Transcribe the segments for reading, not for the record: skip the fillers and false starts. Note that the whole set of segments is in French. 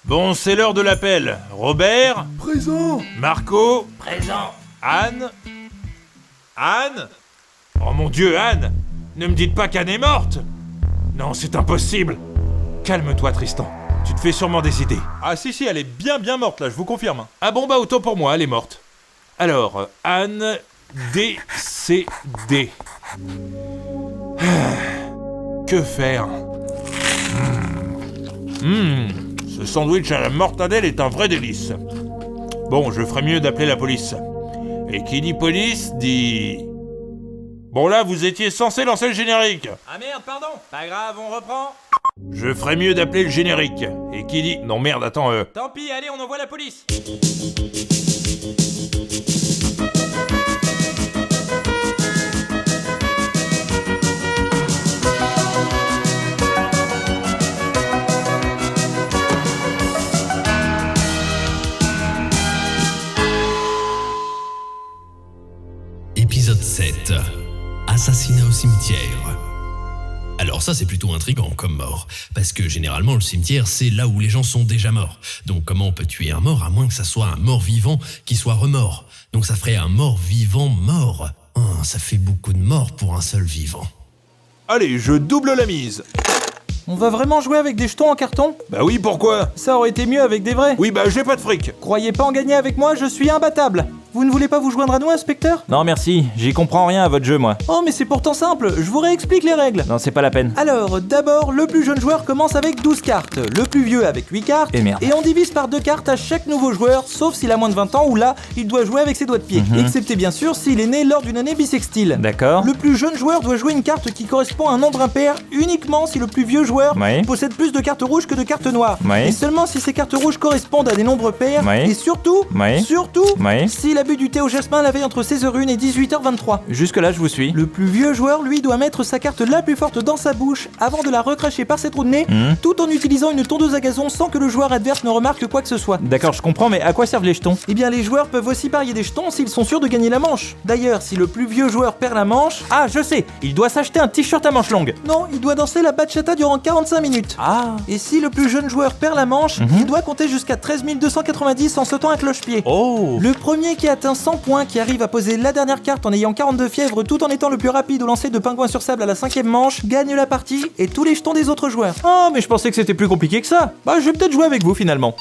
Bon, c'est l'heure de l'appel. Robert? Présent. Marco? Présent. Anne? Anne? Oh mon Dieu, Anne! Ne me dites pas qu'Anne est morte! Non, c'est impossible! Calme-toi, Tristan. Tu te fais sûrement des idées. Ah si, elle est bien morte là, je vous confirme. Ah bon, bah autant pour moi, elle est morte. Alors, Anne décédée. Que faire? Ce sandwich à la mortadelle est un vrai délice. Bon, je ferais mieux d'appeler la police. Et qui dit police, dit... Bon là, vous étiez censé lancer le générique. Ah merde, pardon. Pas grave, on reprend. Je ferais mieux d'appeler le générique. Et qui dit... Non merde, attends, Tant pis, allez, on envoie la police. Épisode 7. Assassinat au cimetière. Alors ça c'est plutôt intriguant comme mort, parce que généralement le cimetière c'est là où les gens sont déjà morts. Donc comment on peut tuer un mort à moins que ça soit un mort vivant qui soit remort? Donc ça ferait un mort vivant mort. Ça fait beaucoup de morts pour un seul vivant. Allez, je double la mise. On va vraiment jouer avec des jetons en carton? Bah oui, pourquoi? Ça aurait été mieux avec des vrais. Oui, bah j'ai pas de fric. Croyez pas en gagner avec moi, je suis imbattable. Vous ne voulez pas vous joindre à nous, inspecteur? Non merci, j'y comprends rien à votre jeu moi. Oh mais c'est pourtant simple, je vous réexplique les règles. Non c'est pas la peine. Alors, d'abord, le plus jeune joueur commence avec 12 cartes, le plus vieux avec 8 cartes, Et merde. et on divise par 2 cartes à chaque nouveau joueur, sauf s'il a moins de 20 ans ou là, il doit jouer avec ses doigts de pied. Excepté bien sûr s'il est né lors d'une année bissextile. D'accord. Le plus jeune joueur doit jouer une carte qui correspond à un nombre impair uniquement si le plus vieux joueur Oui. possède plus de cartes rouges que de cartes noires. Oui. Et seulement si ces cartes rouges correspondent à des nombres pairs. Oui. Et surtout, Oui. Oui. s'il a bu du thé au jasmin la veille entre 16h01 et 18h23. Jusque là je vous suis. Le plus vieux joueur, lui, doit mettre sa carte la plus forte dans sa bouche avant de la recracher par ses trous de nez, tout en utilisant une tondeuse à gazon sans que le joueur adverse ne remarque quoi que ce soit. D'accord, je comprends, mais à quoi servent les jetons? Eh bien, les joueurs peuvent aussi parier des jetons s'ils sont sûrs de gagner la manche. D'ailleurs, si le plus vieux joueur perd la manche... Ah, je sais, il doit s'acheter un t-shirt à manches longues. Non, il doit danser la bachata durant 45 minutes. Ah. Et si le plus jeune joueur perd la manche, il doit compter jusqu'à 13 290 en sautant un cloche-pied. Oh. Le premier qui atteint 100 points, qui arrive à poser la dernière carte en ayant 42 fièvres tout en étant le plus rapide au lancer de pingouin sur sable à la 5ème manche, gagne la partie et tous les jetons des autres joueurs. Oh, mais je pensais que c'était plus compliqué que ça. Bah, je vais peut-être jouer avec vous finalement.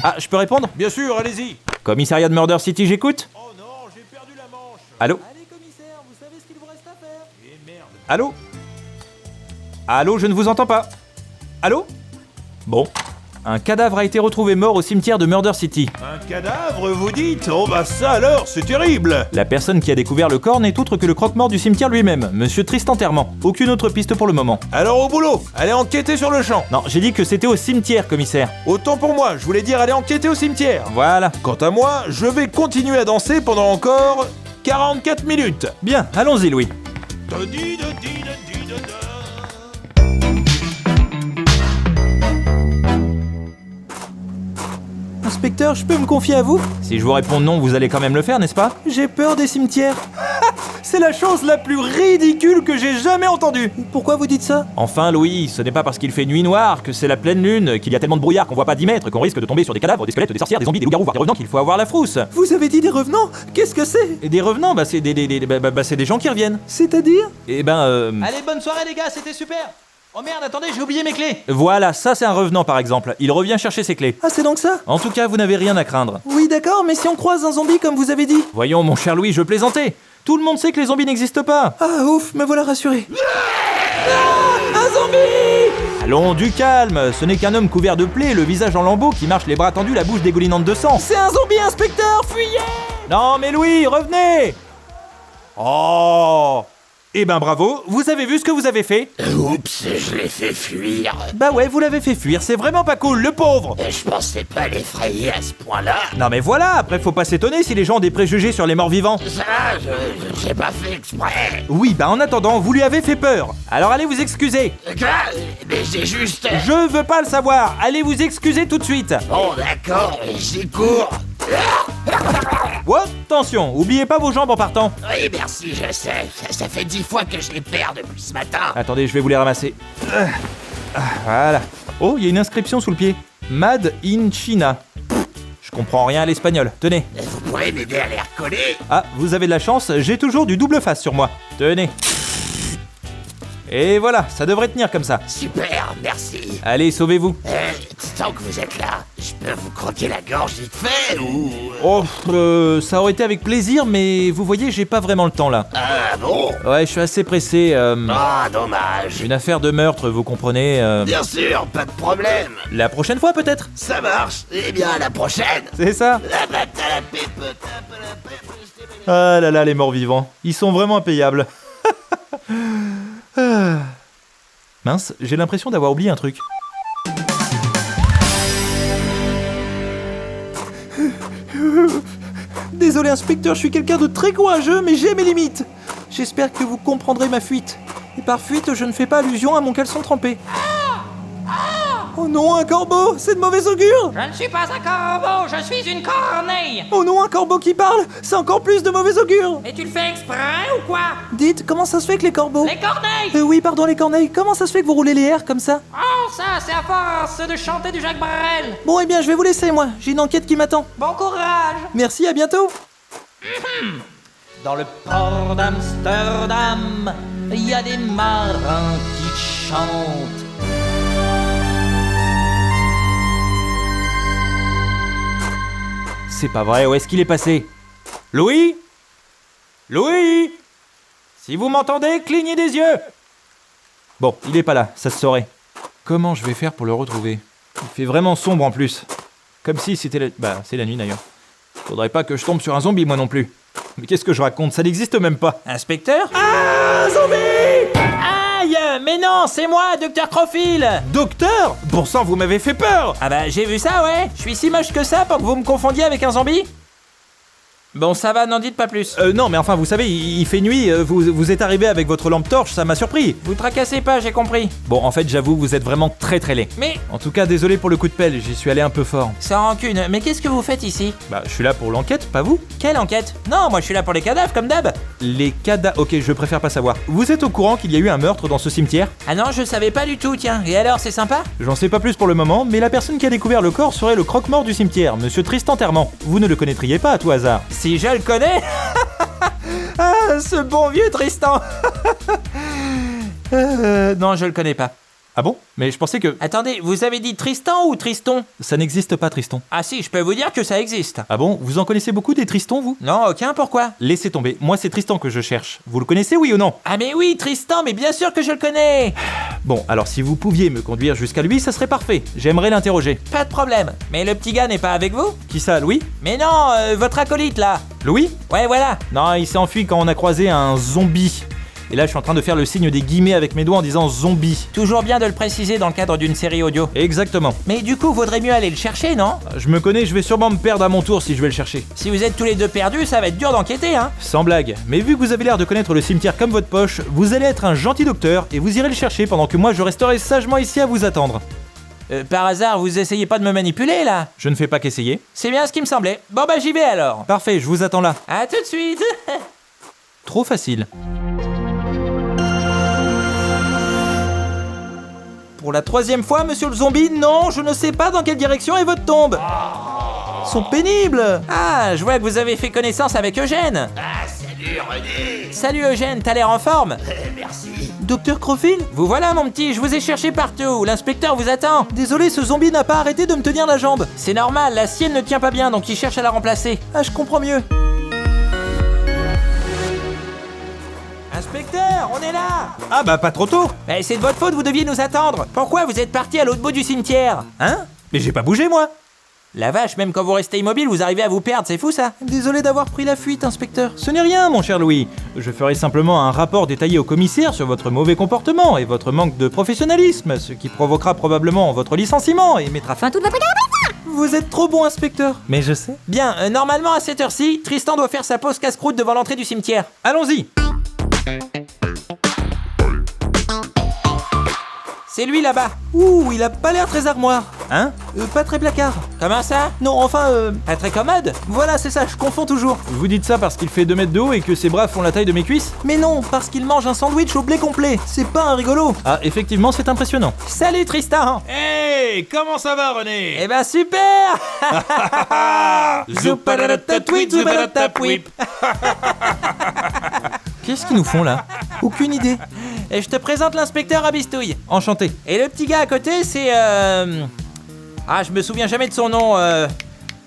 Ah, je peux répondre? Bien sûr, allez-y. Commissariat de Murder City, j'écoute? Oh non, j'ai perdu la manche. Allô? Allez commissaire, vous savez ce qu'il vous reste à faire. Eh merde. Allô? Allô, je ne vous entends pas. Allô? Bon. Un cadavre a été retrouvé mort au cimetière de Murder City. Un cadavre, vous dites? Oh bah ça alors, c'est terrible. La personne qui a découvert le corps n'est autre que le croque-mort du cimetière lui-même, Monsieur Tristan Terment. Aucune autre piste pour le moment. Alors au boulot, allez enquêter sur le champ. Non, j'ai dit que c'était au cimetière, commissaire. Autant pour moi, je voulais dire aller enquêter au cimetière. Voilà. Quant à moi, je vais continuer à danser pendant encore 44 minutes. Bien, allons-y, Louis. Inspecteur, je peux me confier à vous? Si je vous réponds non, vous allez quand même le faire, n'est-ce pas? J'ai peur des cimetières. C'est la chose la plus ridicule que j'ai jamais entendue. Pourquoi vous dites ça? Enfin, Louis, ce n'est pas parce qu'il fait nuit noire, que c'est la pleine lune, qu'il y a tellement de brouillard qu'on voit pas 10 mètres, qu'on risque de tomber sur des cadavres, des squelettes, des sorcières, des zombies, des loups-garous, voire des revenants qu'il faut avoir la frousse. Vous avez dit des revenants? Qu'est-ce que c'est? Et des revenants, bah c'est c'est des gens qui reviennent. C'est-à-dire? Et ben, Allez, bonne soirée les gars, c'était super. Oh merde, attendez, j'ai oublié mes clés. voilà, ça c'est un revenant par exemple. Il revient chercher ses clés. Ah, c'est donc ça? En tout cas, vous n'avez rien à craindre. Oui, d'accord, mais si on croise un zombie comme vous avez dit? Voyons, mon cher Louis, je plaisantais. Tout le monde sait que les zombies n'existent pas. Ah, ouf, me voilà rassuré. Ah, un zombie! Allons, du calme. Ce n'est qu'un homme couvert de plaies, le visage en lambeaux, qui marche les bras tendus, la bouche dégoulinante de sang. C'est un zombie, inspecteur, fuyez! Non mais Louis, revenez. Oh. Eh ben bravo, vous avez vu ce que vous avez fait? Oups, je l'ai fait fuir. Bah ouais, vous l'avez fait fuir, c'est vraiment pas cool, le pauvre. Je pensais pas l'effrayer à ce point-là. Non mais voilà, après faut pas s'étonner si les gens ont des préjugés sur les morts vivants. Ça, j'ai pas fait exprès. Oui, bah en attendant, vous lui avez fait peur. Alors allez vous excuser. Quoi? Mais j'ai juste... Je veux pas le savoir, allez vous excuser tout de suite. Bon, d'accord, j'y cours. Oh, attention, oubliez pas vos jambes en partant. Oui, merci, je sais. Ça fait 10 fois que je les perds depuis ce matin. Attendez, je vais vous les ramasser. Voilà. Oh, il y a une inscription sous le pied. Made in China. Je comprends rien à l'espagnol. Tenez. Vous pourrez m'aider à les recoller? Ah, vous avez de la chance, j'ai toujours du double face sur moi. Tenez. Et voilà, ça devrait tenir comme ça. Super, merci. Allez, sauvez-vous. Tant que vous êtes là, je peux vous croquer la gorge vite fait ou... Oh, ça aurait été avec plaisir, mais vous voyez, j'ai pas vraiment le temps là. Ah bon? Ouais, je suis assez pressé. Ah, dommage. Une affaire de meurtre, vous comprenez. Bien sûr, pas de problème. La prochaine fois peut-être. Ça marche. Eh bien, à la prochaine. C'est ça. La bata, la pipe, Ah là là, les morts vivants. Ils sont vraiment impayables. Ah. Mince, j'ai l'impression d'avoir oublié un truc. Désolé inspecteur, je suis quelqu'un de très courageux, mais j'ai mes limites. J'espère que vous comprendrez ma fuite. Et par fuite, je ne fais pas allusion à mon caleçon trempé. Oh non, un corbeau, c'est de mauvais augure. Je ne suis pas un corbeau, je suis une corneille. Oh non, un corbeau qui parle, c'est encore plus de mauvais augure. Et tu le fais exprès ou quoi? Dites, comment ça se fait que les corbeaux... Les corneilles! Oui, pardon, les corneilles, comment ça se fait que vous roulez les airs comme ça? Oh, ça, c'est à force de chanter du Jacques Brel. Bon, eh bien, je vais vous laisser, moi. J'ai une enquête qui m'attend. Bon courage. Merci, à bientôt. Dans le port d'Amsterdam, il y a des marins qui chantent. C'est pas vrai, où est-ce qu'il est passé? Louis? Louis? Si vous m'entendez, clignez des yeux. Bon, il est pas là, ça se saurait. Comment je vais faire pour le retrouver? Il fait vraiment sombre en plus. Comme si c'était la... Bah, c'est la nuit d'ailleurs. Faudrait pas que je tombe sur un zombie moi non plus. Mais qu'est-ce que je raconte? Ça n'existe même pas. Inspecteur? Ah, zombie! Aïe! Mais non, c'est moi, Docteur Crofil. Docteur? Bon sang, vous m'avez fait peur! Ah bah, j'ai vu ça, ouais. Je suis si moche que ça pour que vous me confondiez avec un zombie? Bon, ça va, n'en dites pas plus. Non, mais enfin, vous savez, il fait nuit, vous êtes arrivé avec votre lampe torche, ça m'a surpris. Vous tracassez pas, j'ai compris. Bon, en fait, j'avoue, vous êtes vraiment très très laid. Mais... En tout cas, désolé pour le coup de pelle, j'y suis allé un peu fort. Sans rancune, mais qu'est-ce que vous faites ici? Bah, je suis là pour l'enquête, pas vous? Quelle enquête? Non, moi je suis là pour les cadavres, comme d'hab. Les cadavres... Ok, je préfère pas savoir. Vous êtes au courant qu'il y a eu un meurtre dans ce cimetière? Ah non, je savais pas du tout, tiens. Et alors, c'est sympa? J'en sais pas plus pour le moment, mais la personne qui a découvert le corps serait le croque-mort du cimetière, monsieur Tristan Termant. Vous ne le connaîtriez pas à tout hasard. Si je le connais. Ah, ce bon vieux Tristan. Non, je le connais pas. Ah bon? Mais je pensais que... Attendez, vous avez dit Tristan ou Triston? Ça n'existe pas, Triston. Ah si, je peux vous dire que ça existe. Ah bon? Vous en connaissez beaucoup des Tristons, vous? Non, aucun, pourquoi? Laissez tomber, moi c'est Tristan que je cherche. Vous le connaissez, oui ou non? Ah mais oui, Tristan, mais bien sûr que je le connais. Bon, alors si vous pouviez me conduire jusqu'à lui, ça serait parfait. J'aimerais l'interroger. Pas de problème. Mais le petit gars n'est pas avec vous? Qui ça, Louis? Mais non, votre acolyte, là. Louis? Ouais, voilà. Non, il s'est enfui quand on a croisé un zombie. Et là, je suis en train de faire le signe des guillemets avec mes doigts en disant zombie. Toujours bien de le préciser dans le cadre d'une série audio. Exactement. Mais du coup, vaudrait mieux aller le chercher, non? Je me connais, je vais sûrement me perdre à mon tour si je vais le chercher. Si vous êtes tous les deux perdus, ça va être dur d'enquêter, hein. Sans blague. Mais vu que vous avez l'air de connaître le cimetière comme votre poche, vous allez être un gentil docteur et vous irez le chercher pendant que moi je resterai sagement ici à vous attendre. Par hasard, vous essayez pas de me manipuler, là? Je ne fais pas qu'essayer. C'est bien ce qui me semblait. Bon bah j'y vais alors. Parfait, je vous attends là. À tout de suite. Trop facile. Pour la 3e fois, monsieur le zombie, non, je ne sais pas dans quelle direction est votre tombe. Ils sont pénibles. Ah, je vois que vous avez fait connaissance avec Eugène. Ah, salut René. Salut Eugène, t'as l'air en forme. Merci. Docteur Crofil? Vous voilà mon petit, je vous ai cherché partout, l'inspecteur vous attend. Désolé, ce zombie n'a pas arrêté de me tenir la jambe. C'est normal, la sienne ne tient pas bien, donc il cherche à la remplacer. Ah, je comprends mieux. Inspecteur, on est là. Ah bah pas trop tôt. Mais c'est de votre faute, vous deviez nous attendre. Pourquoi vous êtes parti à l'autre bout du cimetière? Hein? Mais j'ai pas bougé moi. La vache, même quand vous restez immobile, vous arrivez à vous perdre, c'est fou ça. Désolé d'avoir pris la fuite, inspecteur. Ce n'est rien, mon cher Louis. Je ferai simplement un rapport détaillé au commissaire sur votre mauvais comportement et votre manque de professionnalisme, ce qui provoquera probablement votre licenciement et mettra fin à toute votre carrière. Vous êtes trop bon, inspecteur. Mais je sais. Bien, normalement à cette heure-ci, Tristan doit faire sa pause casse-croûte devant l'entrée du cimetière. Allons-y. C'est lui là-bas. Ouh, il a pas l'air très armoire. Hein? Pas très placard. Comment ça? Non, enfin, Pas très commode? voilà, c'est ça, je confonds toujours. Vous dites ça parce qu'il fait 2 mètres de haut et que ses bras font la taille de mes cuisses? Mais non, parce qu'il mange un sandwich au blé complet. C'est pas un rigolo. Ah, effectivement, c'est impressionnant. Salut Tristan! Hey, comment ça va, René? Eh ben super! Zoupadatatatouip, zoupadatatatouip. Qu'est-ce qu'ils nous font là? Aucune idée. Et je te présente l'inspecteur Rabistouille. Enchanté. Et le petit gars à côté, c'est Ah, je me souviens jamais de son nom.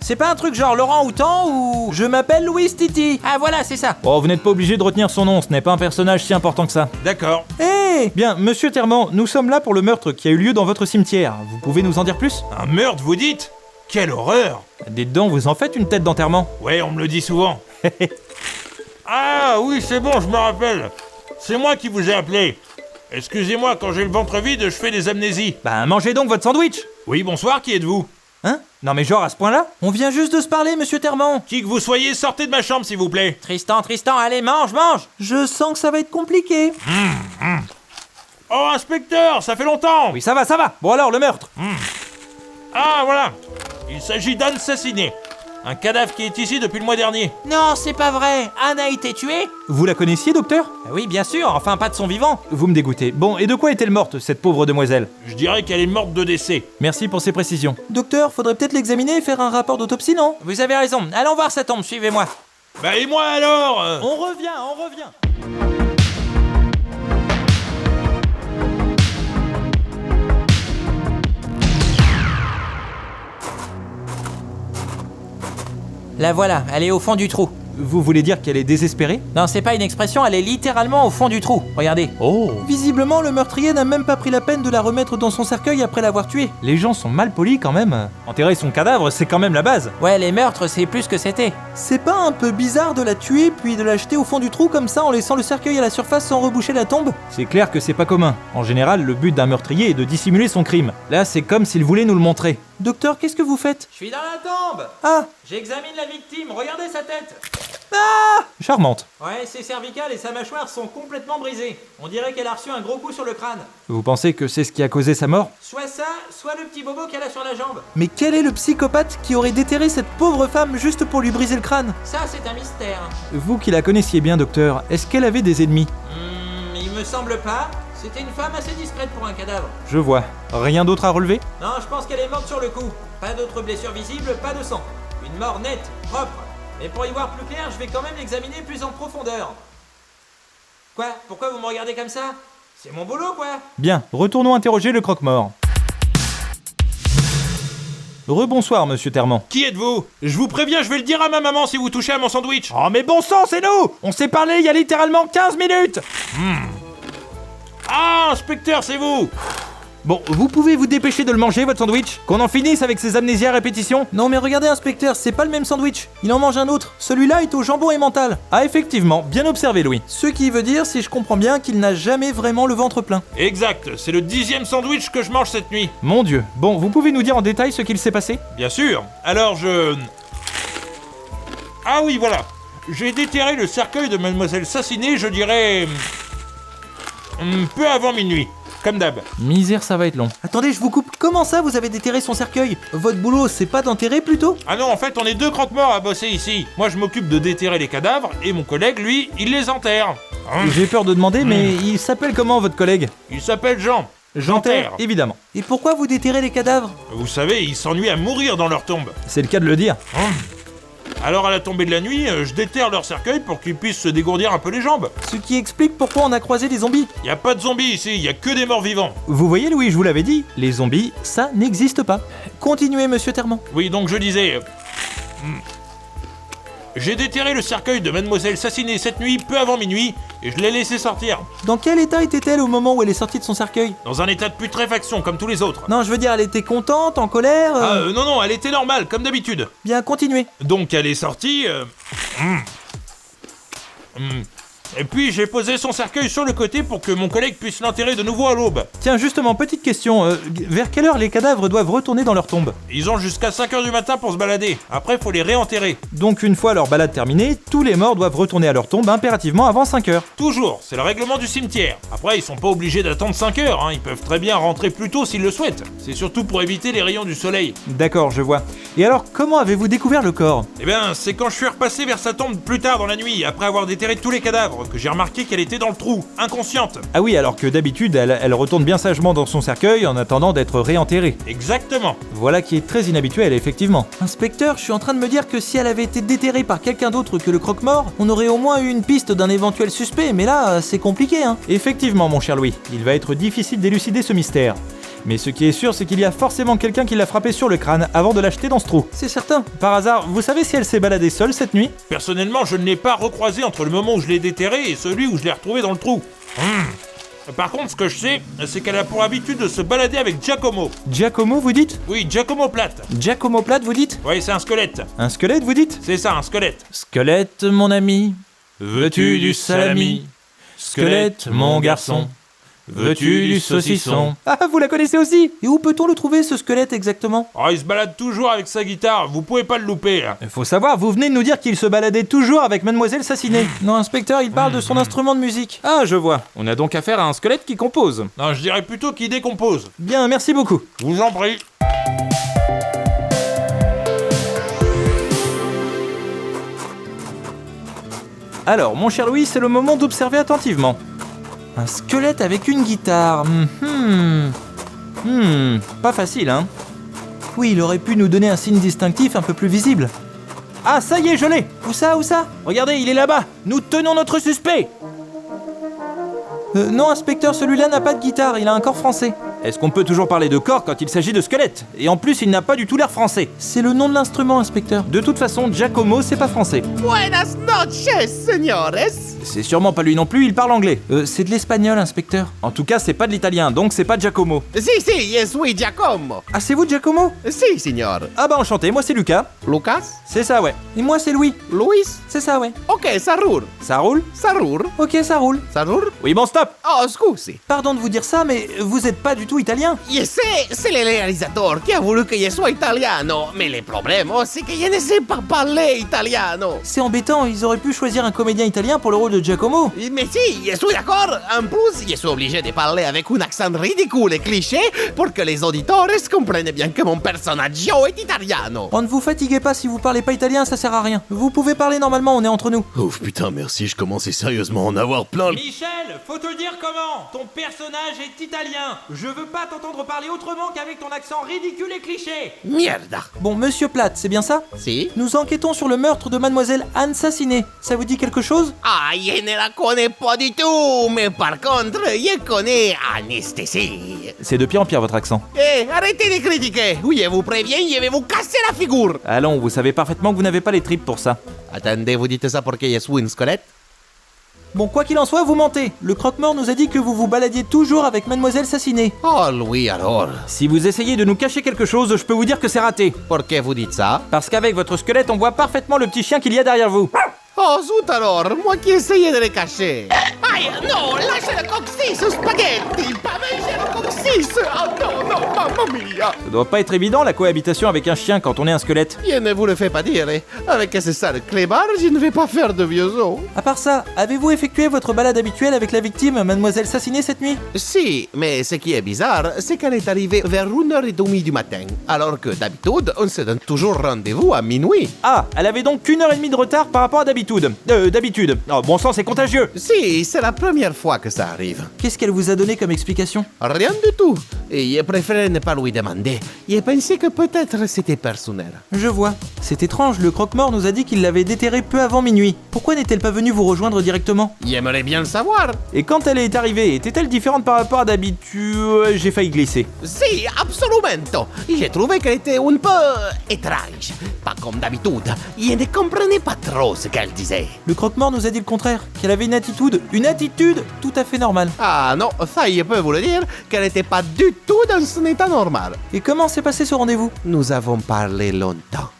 C'est pas un truc genre Laurent Houtan ou... Je m'appelle Louis Titi. Ah voilà, c'est ça. Bon, vous n'êtes pas obligé de retenir son nom, ce n'est pas un personnage si important que ça. D'accord. Hé! Bien, monsieur Terman, nous sommes là pour le meurtre qui a eu lieu dans votre cimetière. Vous pouvez nous en dire plus? Un meurtre, vous dites? Quelle horreur! Dites donc, vous en faites une tête d'enterrement? Ouais, on me le dit souvent. Ah oui, c'est bon, je me rappelle. C'est moi qui vous ai appelé. Excusez-moi, quand j'ai le ventre vide, je fais des amnésies. Bah, mangez donc votre sandwich! Oui, bonsoir, qui êtes-vous? Hein? Non mais genre à ce point-là? On vient juste de se parler, monsieur Terman. Qui que vous soyez, sortez de ma chambre, s'il vous plaît. Tristan, allez, mange! Je sens que ça va être compliqué. Oh, inspecteur, ça fait longtemps. Oui, ça va. Bon alors, le meurtre. Ah, voilà. Il s'agit d'Anne Assassiné. Un cadavre qui est ici depuis le mois dernier. Non, c'est pas vrai. Anne a été tuée? Vous la connaissiez, docteur? Oui, bien sûr, enfin pas de son vivant. Vous me dégoûtez. Bon, et de quoi est-elle morte, cette pauvre demoiselle? Je dirais qu'elle est morte de décès. Merci pour ces précisions. Docteur, faudrait peut-être l'examiner et faire un rapport d'autopsie, non? Vous avez raison. Allons voir sa tombe, suivez-moi. Bah et moi alors On revient. La voilà, elle est au fond du trou. Vous voulez dire qu'elle est désespérée? Non, c'est pas une expression, elle est littéralement au fond du trou. Regardez. Oh! Visiblement, le meurtrier n'a même pas pris la peine de la remettre dans son cercueil après l'avoir tuée. Les gens sont mal polis quand même. Enterrer son cadavre, c'est quand même la base. Ouais, les meurtres, c'est plus que c'était. C'est pas un peu bizarre de la tuer puis de la jeter au fond du trou comme ça en laissant le cercueil à la surface sans reboucher la tombe? C'est clair que c'est pas commun. En général, le but d'un meurtrier est de dissimuler son crime. Là, c'est comme s'il voulait nous le montrer. Docteur, qu'est-ce que vous faites? Je suis dans la tombe. Ah! J'examine la victime, regardez sa tête. Ah! Charmante. Ouais, ses cervicales et sa mâchoire sont complètement brisées. On dirait qu'elle a reçu un gros coup sur le crâne. Vous pensez que c'est ce qui a causé sa mort? Soit ça, soit le petit bobo qu'elle a sur la jambe. Mais quel est le psychopathe qui aurait déterré cette pauvre femme juste pour lui briser le crâne? Ça, c'est un mystère. Vous qui la connaissiez bien, docteur, est-ce qu'elle avait des ennemis? Il me semble pas. C'était une femme assez discrète pour un cadavre. Je vois. Rien d'autre à relever? Non, je pense qu'elle est morte sur le coup. Pas d'autres blessures visibles, pas de sang. Une mort nette, propre. Mais pour y voir plus clair, je vais quand même l'examiner plus en profondeur. Quoi? Pourquoi vous me regardez comme ça? C'est mon boulot, quoi. Bien, retournons interroger le croque-mort. Rebonsoir, monsieur Terman. Qui êtes-vous? Je vous préviens, je vais le dire à ma maman si vous touchez à mon sandwich. Oh mais bon sang, c'est nous! On s'est parlé il y a littéralement 15 minutes! Ah, inspecteur, c'est vous! Bon, vous pouvez vous dépêcher de le manger, votre sandwich? Qu'on en finisse avec ces amnésies à répétition? Non mais regardez, inspecteur, c'est pas le même sandwich. Il en mange un autre. Celui-là est au jambon et mental. Ah effectivement, bien observé, Louis. Ce qui veut dire, si je comprends bien, qu'il n'a jamais vraiment le ventre plein. Exact, c'est le 10e sandwich que je mange cette nuit. Mon Dieu. Bon, vous pouvez nous dire en détail ce qu'il s'est passé? Bien sûr. Alors Ah oui, voilà. J'ai déterré le cercueil de Mademoiselle Assassiné, je dirais... peu avant minuit. Comme d'hab. Misère, ça va être long. Attendez, je vous coupe. Comment ça, vous avez déterré son cercueil? Votre boulot, c'est pas d'enterrer plutôt? Ah non, en fait, on est 2 croque-morts à bosser ici. Moi, je m'occupe de déterrer les cadavres, et mon collègue, lui, il les enterre. J'ai peur de demander, mais il s'appelle comment, votre collègue? Il s'appelle Jean. J'enterre, évidemment. Et pourquoi vous déterrez les cadavres? Vous savez, ils s'ennuient à mourir dans leur tombe. C'est le cas de le dire. Alors à la tombée de la nuit, je déterre leur cercueil pour qu'ils puissent se dégourdir un peu les jambes. Ce qui explique pourquoi on a croisé des zombies. Y a pas de zombies ici, y a que des morts vivants. Vous voyez, Louis, je vous l'avais dit, les zombies, ça n'existe pas. Continuez, monsieur Terman. Oui, donc je disais... J'ai déterré le cercueil de Mademoiselle Assassiné cette nuit, peu avant minuit, et je l'ai laissé sortir. Dans quel état était-elle au moment où elle est sortie de son cercueil? Dans un état de putréfaction, comme tous les autres. Non, je veux dire, elle était contente, en colère Non, elle était normale, comme d'habitude. Bien, continuez. Donc elle est sortie... Et puis j'ai posé son cercueil sur le côté pour que mon collègue puisse l'enterrer de nouveau à l'aube. Tiens, justement, petite question, vers quelle heure les cadavres doivent retourner dans leur tombe? Ils ont jusqu'à 5h du matin pour se balader. Après, faut les réenterrer. Donc une fois leur balade terminée, tous les morts doivent retourner à leur tombe impérativement avant 5 heures. Toujours, c'est le règlement du cimetière. Après, ils sont pas obligés d'attendre 5 heures, hein. Ils peuvent très bien rentrer plus tôt s'ils le souhaitent. C'est surtout pour éviter les rayons du soleil. D'accord, je vois. Et alors, comment avez-vous découvert le corps? Eh bien, c'est quand je suis repassé vers sa tombe plus tard dans la nuit, après avoir déterré tous les cadavres, que j'ai remarqué qu'elle était dans le trou, inconsciente. Ah oui, alors que d'habitude, elle retourne bien sagement dans son cercueil en attendant d'être réenterrée. Exactement. Voilà qui est très inhabituel, effectivement. Inspecteur, je suis en train de me dire que si elle avait été déterrée par quelqu'un d'autre que le croque-mort, on aurait au moins eu une piste d'un éventuel suspect, mais là, c'est compliqué, hein. Effectivement, mon cher Louis, il va être difficile d'élucider ce mystère. Mais ce qui est sûr, c'est qu'il y a forcément quelqu'un qui l'a frappé sur le crâne avant de l'acheter dans ce trou. C'est certain. Par hasard, vous savez si elle s'est baladée seule cette nuit? Personnellement, je ne l'ai pas recroisé entre le moment où je l'ai déterré et celui où je l'ai retrouvé dans le trou. Par contre, ce que je sais, c'est qu'elle a pour habitude de se balader avec Giacomo. Giacomo, vous dites? Oui, Giacomo Platt. Giacomo Platt, vous dites? Oui, c'est un squelette. Un squelette, vous dites? C'est ça, un squelette. Squelette, mon ami, veux-tu du salami? Squelette, mon garçon, veux-tu du saucisson? Ah, vous la connaissez aussi? Et où peut-on le trouver, ce squelette, exactement? Oh, il se balade toujours avec sa guitare, vous pouvez pas le louper, là. Faut savoir, vous venez de nous dire qu'il se baladait toujours avec Mademoiselle Sassinet. Non, inspecteur, il parle de son instrument de musique. Ah, je vois. On a donc affaire à un squelette qui compose. Non, je dirais plutôt qu'il décompose. Bien, merci beaucoup. Je vous en prie. Alors, mon cher Louis, c'est le moment d'observer attentivement. Un squelette avec une guitare. Pas facile, hein? Oui, il aurait pu nous donner un signe distinctif un peu plus visible. Ah, ça y est, je l'ai! Où ça? Regardez, il est là-bas! Nous tenons notre suspect! Non, inspecteur, celui-là n'a pas de guitare, il a un corps français. Est-ce qu'on peut toujours parler de corps quand il s'agit de squelette? Et en plus, il n'a pas du tout l'air français. C'est le nom de l'instrument, inspecteur. De toute façon, Giacomo, c'est pas français. Buenas noches, señores. C'est sûrement pas lui non plus, il parle anglais. C'est de l'espagnol, inspecteur. En tout cas, c'est pas de l'italien, donc c'est pas Giacomo. Si, je suis Giacomo. Ah, c'est vous, Giacomo? Si, signor. Ah bah enchanté, moi c'est Lucas. Lucas? C'est ça, ouais. Et moi c'est Louis. Luis? C'est ça, ouais. Ok, ça roule. Ça roule? Ça roule. Ok, ça roule. Ça roule? Oui, bon, stop! Oh, scusi. Pardon de vous dire ça, mais vous êtes pas du tout italien. Je sais, c'est le réalisateur qui a voulu que je sois italiano. Mais le problème, c'est que je ne sais pas parler italiano. C'est embêtant, ils auraient pu choisir un comédien italien pour le rôle de Giacomo. Mais si, je suis d'accord. En plus, je suis obligé de parler avec un accent ridicule et cliché pour que les auditeurs comprennent bien que mon personnage est italiano. Oh, ne vous fatiguez pas, si vous parlez pas italien, ça sert à rien. Vous pouvez parler normalement, on est entre nous. Ouf, putain, merci, je commençais sérieusement à en avoir plein le... Michel, faut te dire comment. Ton personnage est italien. Je veux pas t'entendre parler autrement qu'avec ton accent ridicule et cliché. Mierda. Bon, Monsieur Platt, c'est bien ça? Si? Nous enquêtons sur le meurtre de Mademoiselle Anne Sassinet. Ça vous dit quelque chose? Ah, je ne la connais pas du tout, mais par contre, je connais Anesthésie. C'est de pire en pire votre accent. Arrêtez de critiquer. Oui, je vous préviens, je vais vous casser la figure. Allons, vous savez parfaitement que vous n'avez pas les tripes pour ça. Attendez, vous dites ça pour que je sois une squelette? Bon, quoi qu'il en soit, vous mentez. Le croque-mort nous a dit que vous vous baladiez toujours avec Mademoiselle Sassinet. Oh, oui, alors. Si vous essayez de nous cacher quelque chose, je peux vous dire que c'est raté. Pour que vous dites ça? Parce qu'avec votre squelette, on voit parfaitement le petit chien qu'il y a derrière vous. Oh, zut alors, moi qui essayais de le cacher. Aïe, non, lâchez le coccyx, spaghetti, pas manger le coccyx. Oh non, non, mamma mia. Ça doit pas être évident la cohabitation avec un chien quand on est un squelette. Je ne vous le fais pas dire. Avec ce sale clébard, je ne vais pas faire de vieux os. À part ça, avez-vous effectué votre balade habituelle avec la victime, Mademoiselle Sassinet, cette nuit? Si, mais ce qui est bizarre, c'est qu'elle est arrivée vers 1h30 du matin, alors que d'habitude, on se donne toujours rendez-vous à minuit. Ah, elle avait donc 1h30 de retard par rapport à d'habitude. D'habitude. Oh, bon sang, c'est contagieux. Si, c'est la première fois que ça arrive. Qu'est-ce qu'elle vous a donné comme explication? Rien du tout. Et j'ai préféré ne pas lui demander. J'ai pensé que peut-être c'était personnel. Je vois. C'est étrange, le croque-mort nous a dit qu'il l'avait déterré peu avant minuit. Pourquoi n'est-elle pas venue vous rejoindre directement? J'aimerais bien le savoir. Et quand elle est arrivée, était-elle différente par rapport à d'habitude? J'ai failli glisser. Si, absolument. J'ai trouvé qu'elle était un peu étrange. Pas comme d'habitude. Je ne comprenais pas trop ce qu'elle disait. Le croque-mort nous a dit le contraire, qu'elle avait une attitude tout à fait normale. Ah non, ça je peux vous le dire, qu'elle n'était pas du tout dans son état normal. Et comment s'est passé ce rendez-vous? Nous avons parlé longtemps.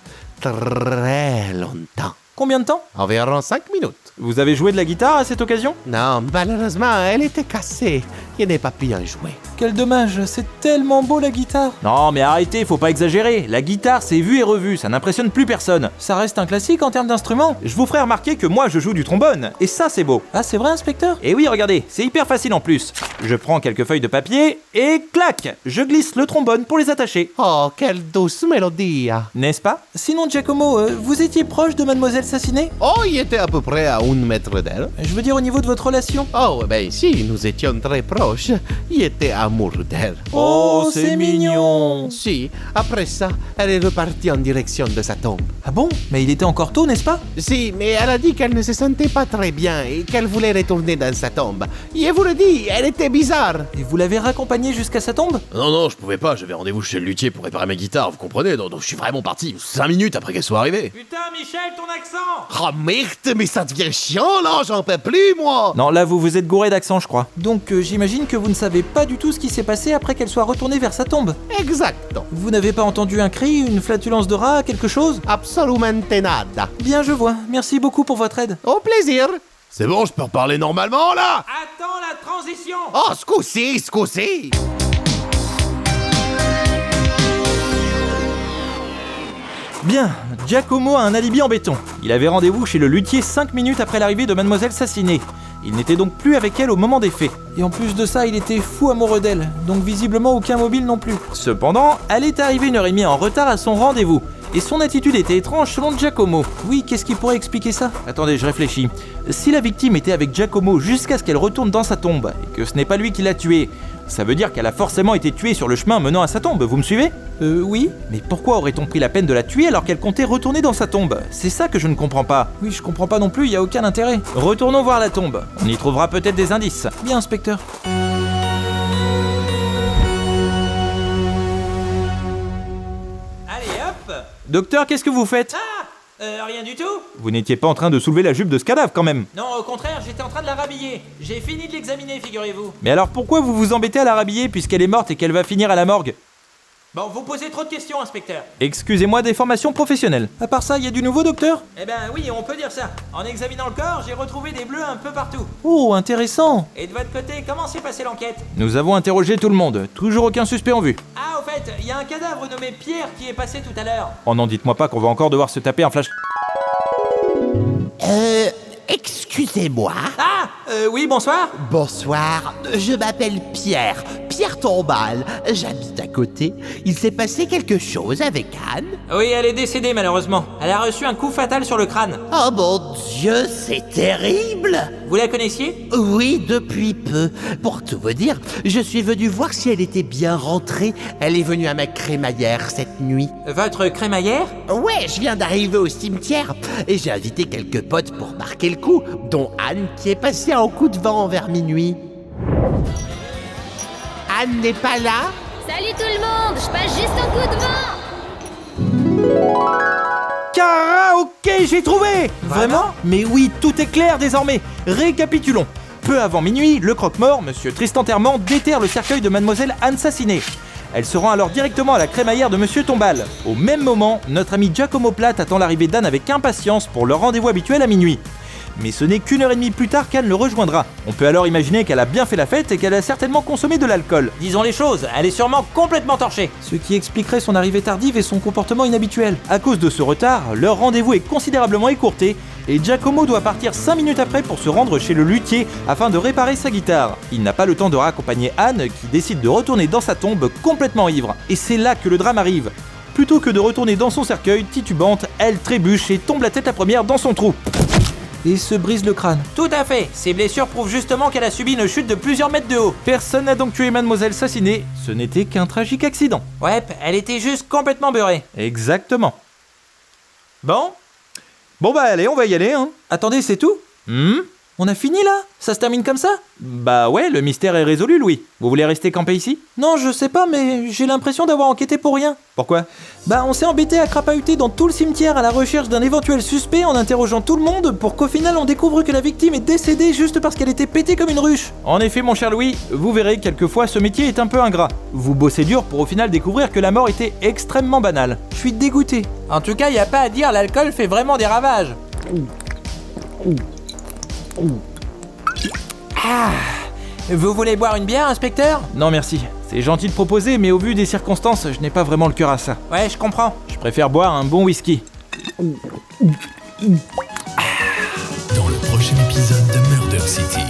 Très longtemps. Combien de temps? Environ 5 minutes. Vous avez joué de la guitare à cette occasion? Non, malheureusement, elle était cassée. Je n'ai pas pu en jouer. Quel dommage, c'est tellement beau la guitare. Non mais arrêtez, faut pas exagérer. La guitare c'est vu et revu, ça n'impressionne plus personne. Ça reste un classique en termes d'instrument. Je vous ferai remarquer que moi je joue du trombone, et ça c'est beau. Ah c'est vrai inspecteur? Et oui regardez, c'est hyper facile en plus. Je prends quelques feuilles de papier, et clac, je glisse le trombone pour les attacher. Oh, quelle douce mélodie. N'est-ce pas? Sinon Giacomo, vous étiez proche de Mademoiselle Sassinet? Oh, il était à peu près à 1 mètre d'elle. Je veux dire au niveau de votre relation. Oh, ben si, nous étions très proches. Il était amoureux d'elle. Oh, c'est mignon. Si, après ça, elle est repartie en direction de sa tombe. Ah bon? Mais il était encore tôt, n'est-ce pas? Si, mais elle a dit qu'elle ne se sentait pas très bien et qu'elle voulait retourner dans sa tombe. Je vous le dis, elle était bizarre. Et vous l'avez raccompagnée jusqu'à sa tombe? Non, je pouvais pas, j'avais rendez-vous chez le luthier pour réparer ma guitare, vous comprenez, donc je suis vraiment parti 5 minutes après qu'elle soit arrivée. Putain, Michel, ton accent! Oh merde, mais ça devient chiant là, j'en peux plus moi. Non, là vous vous êtes gouré d'accent, je crois. Donc j'imagine que vous ne savez pas du tout ce qui s'est passé après qu'elle soit retournée vers sa tombe. Exact. Vous n'avez pas entendu un cri, une flatulence de rat, quelque chose? Absolument nada. Bien, je vois. Merci beaucoup pour votre aide. Au plaisir. C'est bon, je peux reparler normalement là? Attends la transition! Oh, scusi. Bien, Giacomo a un alibi en béton. Il avait rendez-vous chez le luthier 5 minutes après l'arrivée de Mademoiselle Sassinet. Il n'était donc plus avec elle au moment des faits. Et en plus de ça, il était fou amoureux d'elle, donc visiblement aucun mobile non plus. Cependant, elle est arrivée 1h30 en retard à son rendez-vous. Et son attitude était étrange selon Giacomo. Oui, qu'est-ce qui pourrait expliquer ça? Attendez, je réfléchis. Si la victime était avec Giacomo jusqu'à ce qu'elle retourne dans sa tombe, et que ce n'est pas lui qui l'a tuée, ça veut dire qu'elle a forcément été tuée sur le chemin menant à sa tombe, vous me suivez? Oui. Mais pourquoi aurait-on pris la peine de la tuer alors qu'elle comptait retourner dans sa tombe? C'est ça que je ne comprends pas. Oui, je comprends pas non plus, il y a aucun intérêt. Retournons voir la tombe. On y trouvera peut-être des indices. Bien, inspecteur. Allez, hop! Docteur, qu'est-ce que vous faites? Rien du tout? Vous n'étiez pas en train de soulever la jupe de ce cadavre quand même. Non, au contraire, j'étais en train de la rhabiller. J'ai fini de l'examiner, figurez-vous. Mais alors pourquoi vous vous embêtez à la rhabiller puisqu'elle est morte et qu'elle va finir à la morgue? Bon, vous posez trop de questions, inspecteur. Excusez-moi des formations professionnelles. À part ça, il y a du nouveau, docteur? Eh ben oui, on peut dire ça. En examinant le corps, j'ai retrouvé des bleus un peu partout. Oh, intéressant. Et de votre côté, comment s'est passée l'enquête? Nous avons interrogé tout le monde. Toujours aucun suspect en vue. Ah, au fait, il y a un cadavre nommé Pierre qui est passé tout à l'heure. Oh non, dites-moi pas qu'on va encore devoir se taper un flash... Excusez-moi. Oui, bonsoir. Bonsoir, je m'appelle Pierre Tombal. J'habite à côté. Il s'est passé quelque chose avec Anne? Oui, elle est décédée malheureusement. Elle a reçu un coup fatal sur le crâne. Oh mon Dieu, c'est terrible. Vous la connaissiez? Oui, depuis peu. Pour tout vous dire, je suis venu voir si elle était bien rentrée. Elle est venue à ma crémaillère cette nuit. Votre crémaillère? Ouais, je viens d'arriver au cimetière et j'ai invité quelques potes pour marquer le coup, dont Anne qui est passée en coup de vent vers minuit. Anne n'est pas là? Salut tout le monde, je passe juste un coup de vent. Karaoké, j'ai trouvé! Vraiment? Mais oui, tout est clair désormais. Récapitulons. Peu avant minuit, le croque-mort, monsieur Tristan Terment, déterre le cercueil de mademoiselle Anne Sassinet. Elle se rend alors directement à la crémaillère de monsieur Tombal. Au même moment, notre ami Giacomo Platt attend l'arrivée d'Anne avec impatience pour leur rendez-vous habituel à minuit. Mais ce n'est qu'1 heure et demie plus tard qu'Anne le rejoindra. On peut alors imaginer qu'elle a bien fait la fête et qu'elle a certainement consommé de l'alcool. Disons les choses, elle est sûrement complètement torchée. Ce qui expliquerait son arrivée tardive et son comportement inhabituel. À cause de ce retard, leur rendez-vous est considérablement écourté et Giacomo doit partir 5 minutes après pour se rendre chez le luthier afin de réparer sa guitare. Il n'a pas le temps de raccompagner Anne qui décide de retourner dans sa tombe complètement ivre. Et c'est là que le drame arrive. Plutôt que de retourner dans son cercueil, titubante, elle trébuche et tombe la tête la première dans son trou. Et se brise le crâne. Tout à fait. Ces blessures prouvent justement qu'elle a subi une chute de plusieurs mètres de haut. Personne n'a donc tué mademoiselle Sassinet. Ce n'était qu'un tragique accident. Ouais, elle était juste complètement beurrée. Exactement. Bon bah allez, on va y aller, hein. Attendez, c'est tout? On a fini là? Ça se termine comme ça? Bah ouais, le mystère est résolu, Louis. Vous voulez rester camper ici? Non, je sais pas, mais j'ai l'impression d'avoir enquêté pour rien. Pourquoi? Bah on s'est embêté à crapahuter dans tout le cimetière à la recherche d'un éventuel suspect en interrogeant tout le monde pour qu'au final on découvre que la victime est décédée juste parce qu'elle était pétée comme une ruche. En effet, mon cher Louis, vous verrez, quelquefois ce métier est un peu ingrat. Vous bossez dur pour au final découvrir que la mort était extrêmement banale. Je suis dégoûté. En tout cas, y a pas à dire, l'alcool fait vraiment des ravages. Vous voulez boire une bière, inspecteur? Non merci, c'est gentil de proposer, mais au vu des circonstances, je n'ai pas vraiment le cœur à ça. Ouais, je comprends. Je préfère boire un bon whisky. Dans le prochain épisode de Murder City.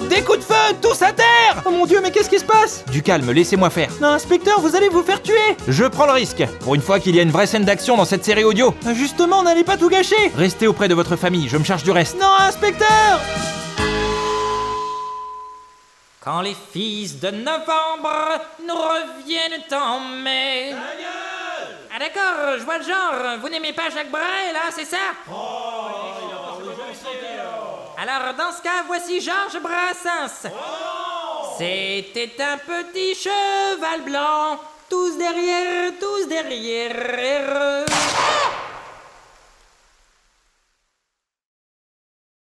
Des coups de feu, tous à terre! Oh mon dieu, mais qu'est-ce qui se passe? Du calme, laissez-moi faire. Non, inspecteur, vous allez vous faire tuer! Je prends le risque. Pour une fois qu'il y a une vraie scène d'action dans cette série audio. Justement, n'allez pas tout gâcher! Restez auprès de votre famille, je me charge du reste. Non, inspecteur! Quand les fils de novembre nous reviennent en mai. Ah d'accord, je vois le genre. Vous n'aimez pas Jacques Brel, là, c'est ça? Alors dans ce cas, voici Georges Brassens. C'était un petit cheval blanc, tous derrière, et